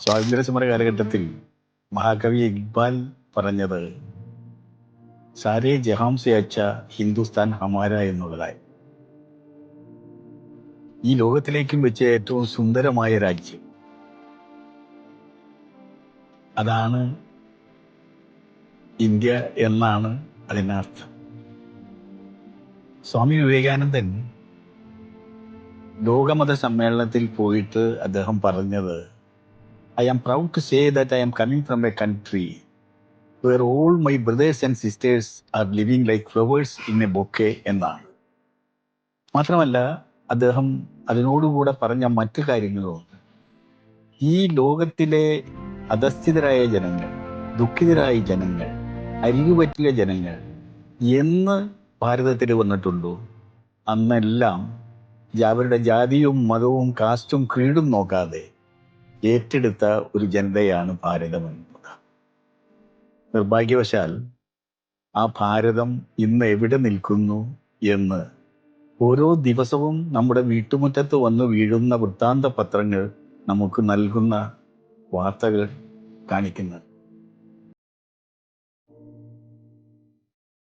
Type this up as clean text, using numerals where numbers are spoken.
സ്വാതന്ത്ര്യ സമര കാലഘട്ടത്തിൽ മഹാകവി ഇക്ബാൽ പറഞ്ഞത് സാരേ ജഹാം സെ അച്ഛ ഹിന്ദുസ്ഥാൻ ഹമാര എന്നുള്ളതായി. ഈ ലോകത്തിലേക്കും വെച്ച് ഏറ്റവും സുന്ദരമായ രാജ്യം അതാണ് ഇന്ത്യ എന്നാണ് അതിനർത്ഥം. സ്വാമി വിവേകാനന്ദൻ ലോകമത സമ്മേളനത്തിൽ പോയിട്ട് അദ്ദേഹം പറഞ്ഞത്, I am proud to say that I am coming from a country where all my brothers and sisters are living like flowers in a bouquet എന്നാണ്. മാത്രമല്ല അദ്ദേഹം അതിനോടുകൂടെ പറഞ്ഞ മറ്റു കാര്യങ്ങളുണ്ട്. ഈ ലോകത്തിലെ അധസ്ഥിതരായ ജനങ്ങൾ, ദുഃഖിതരായ ജനങ്ങൾ, അരികുപറ്റിയ ജനങ്ങൾ എന്ന് ഭാരതത്തിൽ വന്നിട്ടുണ്ടോ അന്നെല്ലാം അവരുടെ ജാതിയും മതവും കാസ്റ്റും ക്രീഡും നോക്കാതെ ഏറ്റെടുത്ത ഒരു ജനതയാണ് ഭാരതമെന്നത്. നിർഭാഗ്യവശാൽ ആ ഭാരതം ഇന്ന് എവിടെ നിൽക്കുന്നു എന്ന് ഓരോ ദിവസവും നമ്മുടെ വീട്ടുമുറ്റത്ത് വന്ന് വീഴുന്ന വൃത്താന്ത പത്രങ്ങൾ നമുക്ക് നൽകുന്ന വാർത്തകൾ കാണിക്കുന്നത്.